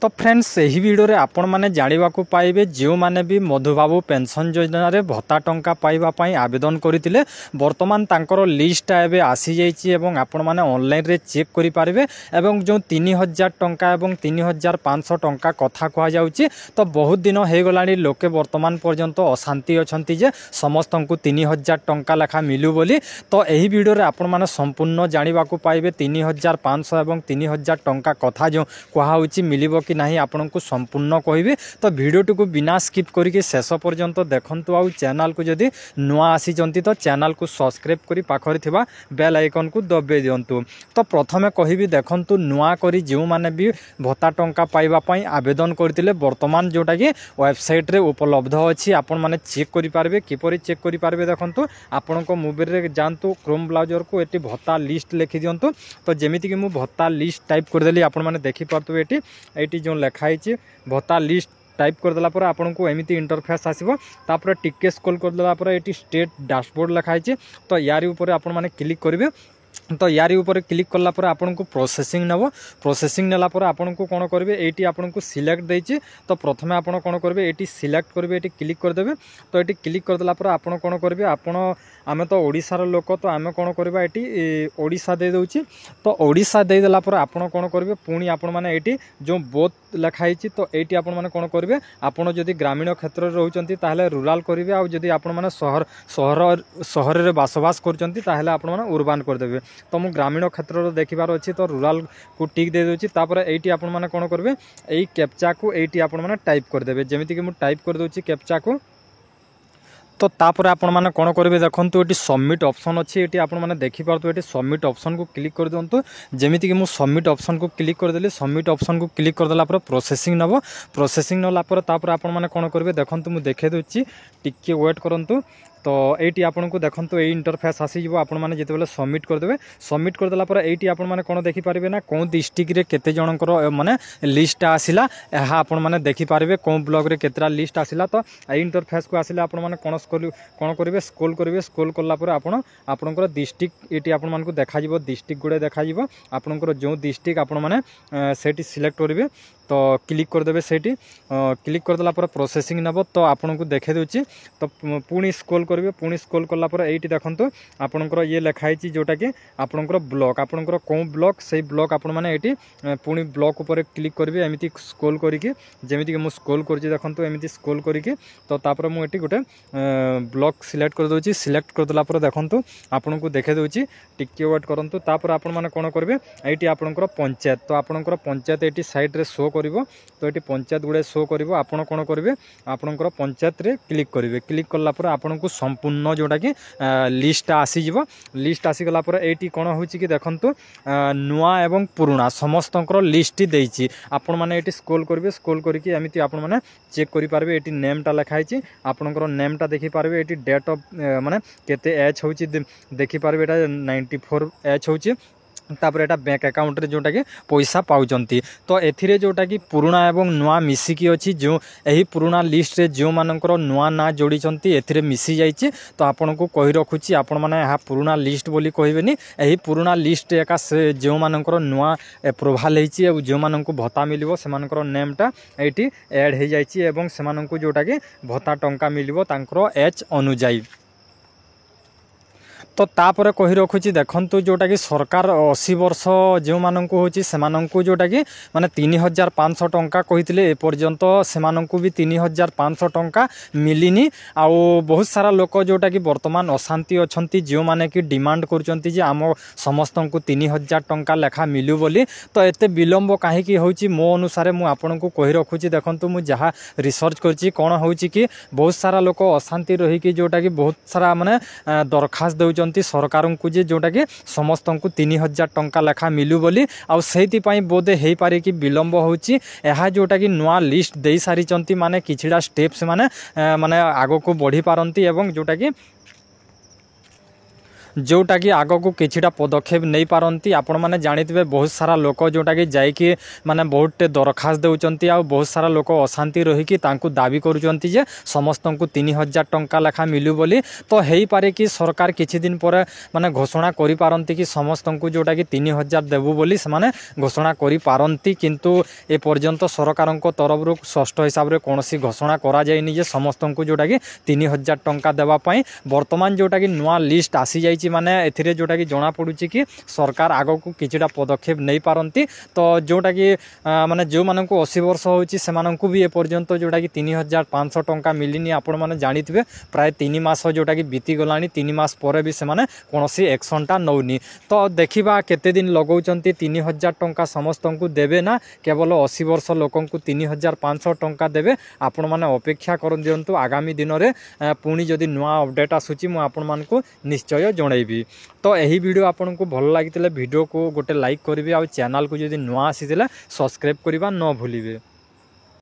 तो फ्रेंड्स यही वीडियो रे आपण माने जानिबा को पाइबे जो माने भी मधुबाबू पेंशन योजना रे भत्ता टंका पाइबा पई आवेदन करथिले वर्तमान तांकर लिस्ट एबे आसी जाईची एवं आपण माने ऑनलाइन रे चेक करि पारबे एवं जो 3000 टंका एवं 3500 टंका कथा कहा जाउची। तो बहुत दिन हे गलानी लोके वर्तमान पर्यंत अशांति अछंती जे समस्त को 3000 टंका लेखा मिलू बोली। तो यही वीडियो रे आपण माने संपूर्ण जानिबा को पाइबे 3500 एवं 3000 टंका कथा जो कहा होची मिलिबो कि नहीं आपन को संपूर्ण कहबी। तो वीडियो को बिना स्किप करके शेष पर्यंत देखंतु आउ चैनल को जदि नुआ आसी जंती तो चैनल को सब्सक्राइब करी पाखरे थिबा बेल आइकन को दबे दियंतु। तो प्रथमे कहबी देखंतु नुआ करी जो माने भी भत्ता टंका पाइबा पई आवेदन करथिले वर्तमान जोटा कि वेबसाइट रे उपलब्ध अछि आपन माने चेक करि पारबे। किपरि चेक करि पारबे देखंतु आपन को मोबाइल रे जानतु क्रोम ब्राउजर को एटी भत्ता लिस्ट लिखि दियंतु। तो जेमिति कि मु भत्ता लिस्ट टाइप कर देली आपन माने देखि पारतु एटी जो लिखाई भत्ता लिस्ट टाइप करदेला पर आपन को एमिति इंटरफेस आसीबो। तापर टिके स्क्रॉल करदेला पर एटी स्टेट डैशबोर्ड लिखाई। तो यारी ऊपर आपन माने क्लिक करिवे। तो यारी ऊपर क्लिक करला पर आपन को प्रोसेसिंग नबो। प्रोसेसिंग नेला पर आपन को कोन करबे एटी आपन को सिलेक्ट देछि। तो प्रथमे आपन कोन करबे एटी सिलेक्ट करबे एटी क्लिक कर देबे। तो एटी क्लिक कर देला पर आपन कोन करबे आपन आमे तो ओडिसा रो लोक तो आमे कोन करबा एटी ओडिसा दे दोछि। तो ओडिसा दे देला पर आपन कोन करबे पुनी आपन माने एटी जो बोथ लिखाई तो एटी आपन माने कोन करबे आपन जदि ग्रामीण क्षेत्र रे रहउचंती ताहले रूरल करिवे आ जदि आपन माने शहर रे बसवास करचंती ताहले आपन माने उर्बान कर देबे। तो मु ग्रामीण क्षेत्र देखिबार अच्छी तो रूरल को टिक दे दोछि। तापर एटी आपन माने कोन करबे एई कैप्चा को एटी आपन माने टाइप कर देबे। जेमिति कि मु टाइप कर दोछि कैप्चा को। तो तापर आपण माने कोन करबे देखंतु एटी सबमिट ऑप्शन अछि एटी आपण माने देखि पारतु एटी सबमिट ऑप्शन को क्लिक कर दंतु। जेमिति कि मु सबमिट ऑप्शन को क्लिक कर देली। सबमिट ऑप्शन को क्लिक कर देला पर प्रोसेसिंग नबो। प्रोसेसिंग नला पर तापर आपण माने कोन करबे देखंतु मु देखे दोछि टिके वेट करंतु। तो एटी आपन को देखंतु ए इंटरफेस आसी जिवो आपण माने जेते बेले सबमिट कर देबे। सबमिट कर देला पर एटी आपन माने कोन देखि पारबे ना कोन डिस्ट्रिक्ट रे केते जनकर माने लिस्ट आसिला एहा आपन माने देखि पारबे कोन ब्लॉक रे केतरा लिस्ट आसिला। तो ए इंटरफेस को आसिला आपन माने कोन करिवे स्क्रॉल करिवे। स्क्रॉल करला पर आपनकर डिस्ट्रिक्ट एटी आपन मान को देखा जिवो डिस्ट्रिक्ट गुडे देखा जिवो आपनकर जो डिस्ट्रिक्ट आपन माने सेटी सिलेक्ट करिवे। तो क्लिक कर देबे सेटी क्लिक कर देला पर प्रोसेसिंग नबो। तो आपन को देखे दोछि। तो पुनी स्क्रॉल करिवे। पुनी स्क्रॉल करला पर एटी देखंतु आपनकर ये लिखाई छि जोटा कि आपनकर ब्लॉक आपनकर कोन ब्लॉक से ब्लॉक आपन माने एटी पुनी ब्लॉक ऊपर क्लिक करिवे एमिति स्क्रॉल करिके। जेमिति कि मु स्क्रॉल करछि देखंतु एमिति स्क्रॉल करिके। तो तापर मु एटी गोटे ब्लॉक सिलेक्ट कर दोछि। सिलेक्ट कर देला पर देखंतु आपन को देखे दोछि टिके वेट करंतु। तापर आपन माने कोन करबे एटी आपनकर पंचायत। तो आपनकर पंचायत एटी साइड रे शो करिवो। तो एटी पंचायत गुडे शो करिवो। आपन कोन करबे आपनकर पंचायत रे क्लिक करिवे। क्लिक करला पर आपन को संपूर्ण जोटा कि लिस्ट आसी जिवो। लिस्ट आसी गला पर एटी कोन होछि कि देखंतु नुआ एवं पुराना समस्तकर लिस्ट देछि। आपन माने एटी स्क्रॉल करिवे। स्क्रॉल करिके एमिति आपन माने चेक करि पारबे। एटी नेम टा लिखाइ छि आपनकर नेम टा देखि पारबे। एटी डेट ऑफ माने केते एज होछि देखि पारबे। एटा 94 एज होछि। तापर एटा बैंक अकाउंट रे जोटा कि पैसा पाउचंती। तो एथिरे जोटा कि पुराना एवं नुआ मिसिकी अछि जो एही पुराना लिस्ट रे जो मानकर नुआ ना जोड़ी चंती एथिरे मिसी जाईची। तो आपन को कहि रखुची आपन माने हा पुराना लिस्ट बोली कहिबेनी एही पुराना लिस्ट एका से जो मानकर नुआ अप्रूवल हेची ए जो मानन को भत्ता मिलिबो से मानकर नेम टा एठी ऐड हे जाईची एवं से मानन को जोटा कि भत्ता टंका मिलिबो तांकर एज अनुजाई। तो तापर कहि रखुची देखंतु जोटा कि सरकार 80 वर्ष जो माननकु होची से माननकु जोटा कि माने 3500 टंका कहितले ए पर्यंत से माननकु भी 3500 टंका मिलिनी। आउ बहुत सारा लोक जोटा कि वर्तमान अशांति अछंती जो माने कि डिमांड करचंती जे आम समस्तनकु 3000 टंका लेखा मिलु बोली। तो एते विलंब काहे कि होची मो अनुसार मु आपनकु कहि रखुची देखंतु मु जहा रिसर्च करची कोन होची कि बहुत सारा लोक अशांति रही कि जोटा कि बहुत सारा माने दरखास्त दउ सरकार को जे जोटा कि समस्त को 3000 टंका लेखा मिलू बोली। आउ सेति पई बोधे हेई पारे कि विलंब होची। एहा जोटा कि नुआ लिस्ट देई सारी चंती माने किछिडा स्टेप्स माने आगो को बढ़ी पारंती एवं जोटा कि जोटा कि आग को किछिटा पदक्षेप नहीं पारती आपण मैंने जानिथिबे बहुत सारा लोक जोटा कि जाइए माने बहुत दरखास्त देउचंती आ बहुत सारा लोक अशांति रहीकि तांकू दाबी करूचंती जे समस्त को 3000 टंका लेखा मिलू बोली। तो हेई पारे कि सरकार किछि दिन पर माने घोषणा करि पारंती कि समस्त को जोटा कि 3000 देबू बोली से माने घोषणा करि पारंती, किंतु ए पर्यंत सरकार तरफ षष्ठ हिसाब रे कोनोसी घोषणा करा जायनि जे समस्त को जोटा कि 3000 टंका देबा पई। वर्तमान जोटा कि नुआ लिस्ट आसी जाय माने एथिरे जोटा कि जना पड़ुछि कि सरकार आगो को किछिटा पदक्षेप नहीं पारंती। तो जोटा कि माने जो मानन को 80 वर्ष होछि से मानन को भी ए पर्यंत जोटा कि 3500 टंका मिलिनी। आपण माने जानिथिबे प्राय 3 मास जोटा कि बीती गलानी, 3 मास पर भी से माने कोनोसी एक्शनटा नौनी। तो देखिबा केते दिन लगौचंती 3000 टंका समस्त को देबे ना केवल 80 वर्ष लोकन को 3500 टंका देबे। आपण माने अपेक्षा कर दियंतु आगामी दिन रे पुणी जदि नुआ अपडेट आसुची मु आपण मान को निश्चय जणैबी। तो यही वीडियो आपन को भल लागितले वीडियो को गोटे लाइक करिवे आ चैनल को जदि नुआ आसीतिले सब्सक्राइब करबा न भूलिबे।